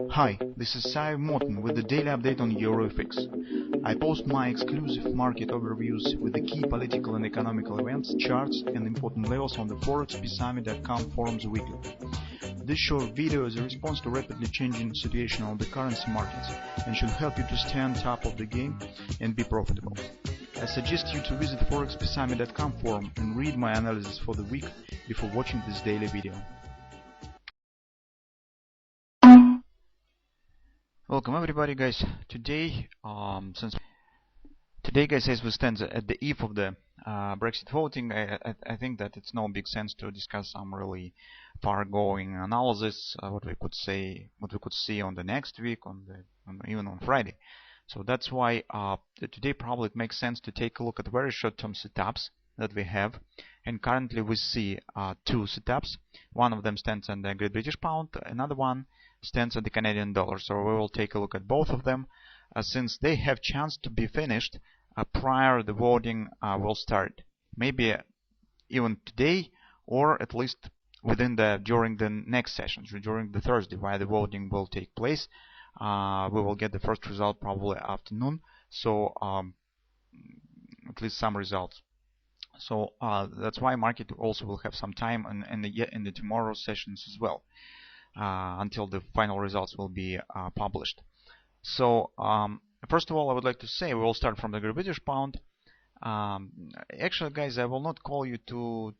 Hi, this is Sai Morton with the daily update on EuroFX. I post my exclusive market overviews with the key political and economical events, charts and important levels on the ForexPSummit.com forums weekly. This short video is a response to rapidly changing situation on the currency markets and should help you to stay on top of the game and be profitable. I suggest you to visit ForexPSummit.com forum and read my analysis for the week before watching this daily video. Welcome everybody, guys. Today, guys, as we stand at the eve of the Brexit voting, I think that it's no big sense to discuss some really far-going analysis, what we could see on the next week, even on Friday. So that's why today probably it makes sense to take a look at very short-term setups that we have. And currently we see two setups. One of them stands on the Great British Pound, another one stands at the Canadian dollar. So we will take a look at both of them since they have chance to be finished prior the voting will start. Maybe even today, or at least during the next sessions, during the Thursday, while the voting will take place. We will get the first result probably afternoon. So at least some results. So that's why market also will have some time in the tomorrow's sessions as well. Until the final results will be published. So first of all, I would like to say we will start from the Great British Pound. Actually, guys, I will not call you to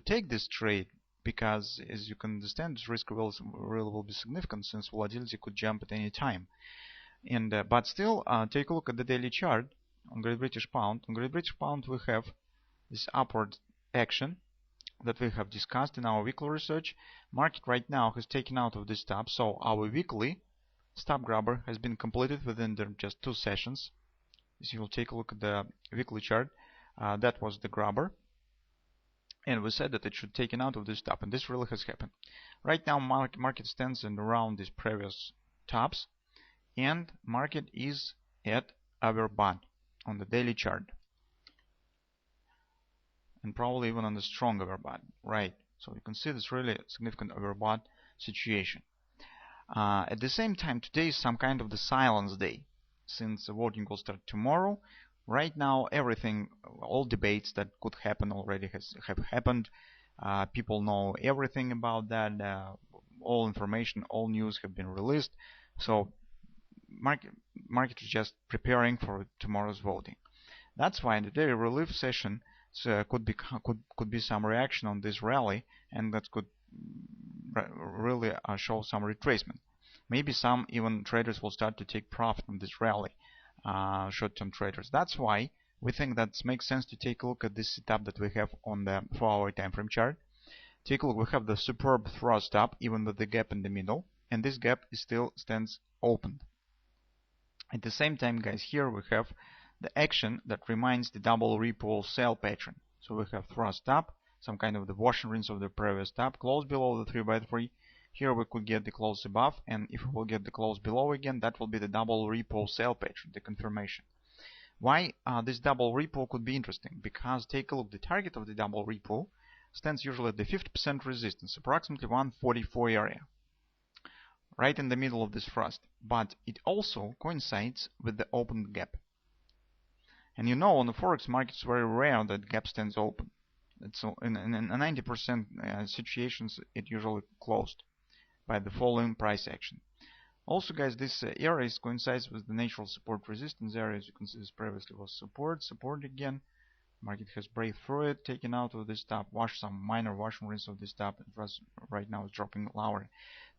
take this trade because, as you can understand, this risk will be significant since volatility could jump at any time. And but still, take a look at the daily chart on Great British Pound. On Great British Pound, we have this upward action that we have discussed in our weekly research. Market right now has taken out of this stop, so our weekly stop grabber has been completed within just 2 sessions. As you will take a look at the weekly chart, that was the grabber, and we said that it should taken out of this stop, and this really has happened. Right now market stands in around these previous tops, and market is at overbought on the daily chart. And probably even on the strong overbought, right? So you can see this really significant overbought situation. At the same time, today is some kind of the silence day, since the voting will start tomorrow. Right now, everything, all debates that could happen already have happened. People know everything about that. All information, all news have been released. So market is just preparing for tomorrow's voting. That's why in the daily relief session, could be some reaction on this rally, and that could really show some retracement. Maybe some even traders will start to take profit from this rally, short-term traders. That's why we think that it makes sense to take a look at this setup that we have on the 4-hour time frame chart. Take a look. We have the superb thrust up, even with the gap in the middle, and this gap still stands open. At the same time, guys, here we have the action that reminds the double repo sell pattern. So we have thrust up, some kind of the wash and rinse of the previous top, close below the 3x3. Here we could get the close above, and if we will get the close below again, that will be the double repo sell pattern, the confirmation. Why this double repo could be interesting? Because take a look, the target of the double repo stands usually at the 50% resistance, approximately 144 area, right in the middle of this thrust. But it also coincides with the open gap. And you know, on the forex market, it's very rare that gap stands open. It's in 90% situations, it usually closed by the following price action. Also, guys, this area coincides with the natural support resistance area. As you can see, this previously was support again. Market has break through it, taken out of this top, some minor wash and rinse of this top. Right now is dropping lower.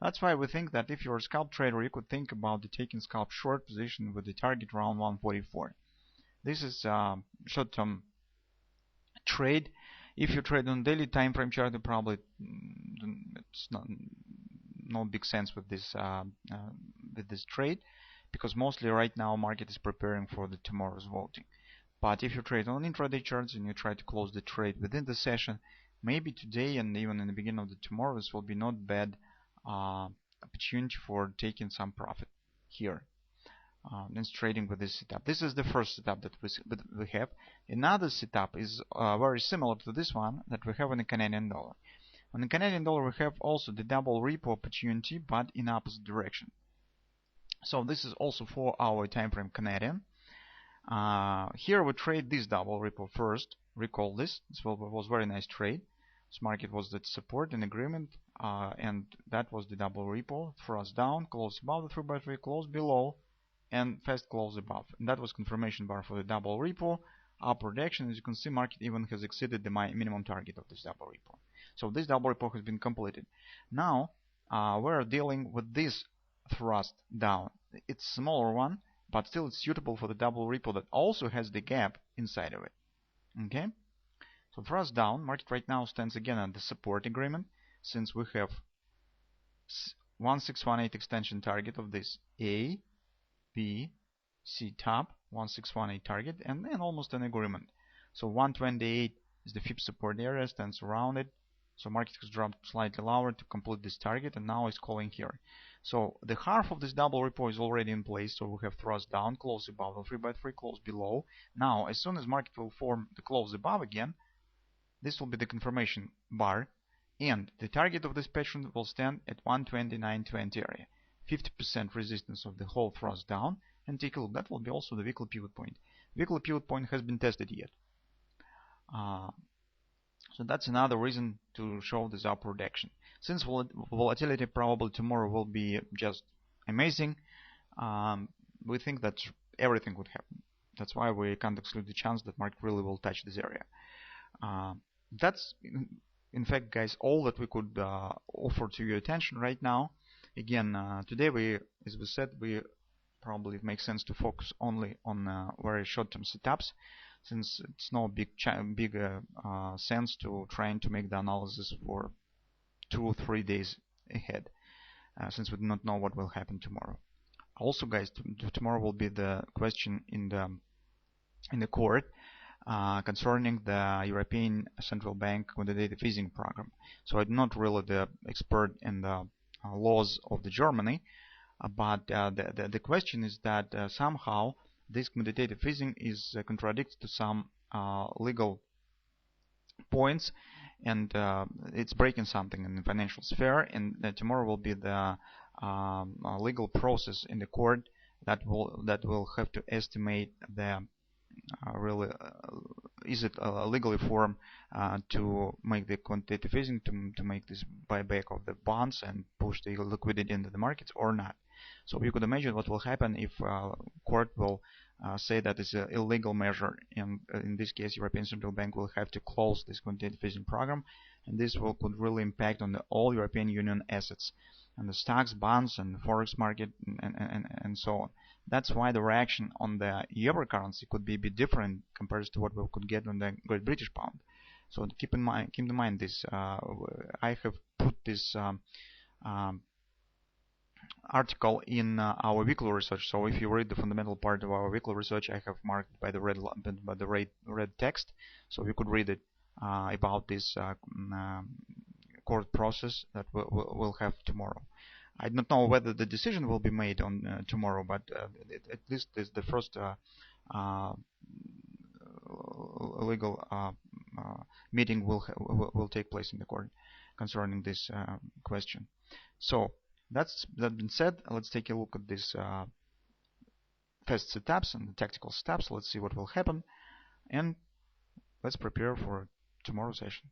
That's why we think that if you're a scalp trader, you could think about taking scalp short position with the target around 144. This is short-term trade. If you trade on daily time frame chart, probably it's no big sense with this trade, because mostly right now market is preparing for the tomorrow's voting. But if you trade on intraday charts and you try to close the trade within the session, maybe today and even in the beginning of the tomorrow, this will be not bad opportunity for taking some profit here. And trading with this setup. This is the first setup that we have. Another setup is very similar to this one that we have on the Canadian dollar. On the Canadian dollar, we have also the double repo opportunity, but in opposite direction. So this is also for our time frame Canadian. Here we trade this double repo first. Recall this. This was very nice trade. This market was the support and agreement, and that was the double repo. Thrust down, close above the 3x3, close below, and fast close above. And that was confirmation bar for the double repo. Upward direction, as you can see, market even has exceeded the minimum target of this double repo. So this double repo has been completed. Now we're dealing with this thrust down. It's a smaller one, but still it's suitable for the double repo that also has the gap inside of it. Okay, so thrust down, market right now stands again at the support agreement, since we have 1618 extension target of this A, B, C top, 1618 target, and then almost an agreement. So 128 is the fib support area, stands around it. So market has dropped slightly lower to complete this target, and now it's calling here. So the half of this double repo is already in place. So we have thrust down, close above the 3x3, close below. Now, as soon as market will form the close above again, this will be the confirmation bar, and the target of this pattern will stand at 129.20 area. 50% resistance of the whole thrust down, and take a look, that will be also the weekly pivot point. Weekly pivot point has been tested yet. So that's another reason to show this upward action. Since volatility probably tomorrow will be just amazing, we think that everything could happen. That's why we can't exclude the chance that market really will touch this area. That's in fact, guys, all that we could offer to your attention right now. Again, today as we said, probably it makes sense to focus only on very short-term setups, since it's no big sense to trying to make the analysis for 2 or 3 days ahead, since we do not know what will happen tomorrow. Also, guys, tomorrow will be the question in the court concerning the European Central Bank quantitative easing program. So I'm not really the expert in the laws of the Germany, but the question is that somehow this quantitative easing is contradicted to some legal points, and it's breaking something in the financial sphere. And tomorrow will be the legal process in the court that will have to estimate the really is it legally form to make the quantitative easing, to make this buyback of the bonds and push the liquidity into the markets or not. So you could imagine what will happen if court will say that it's an illegal measure, and in this case European Central Bank will have to close this quantitative easing program, and this could really impact on all European Union assets and the stocks, bonds, and the forex market, and so on. That's why the reaction on the euro currency could be a bit different compared to what we could get on the Great British Pound. So keep in mind this. I have put this article in our weekly research. So if you read the fundamental part of our weekly research, I have marked by the red text, so you could read it about this court process that we'll have tomorrow. I don't know whether the decision will be made on tomorrow, but at least the first legal meeting will take place in the court concerning this question. So that being said, let's take a look at this test setups and the tactical steps. Let's see what will happen, and let's prepare for tomorrow's session.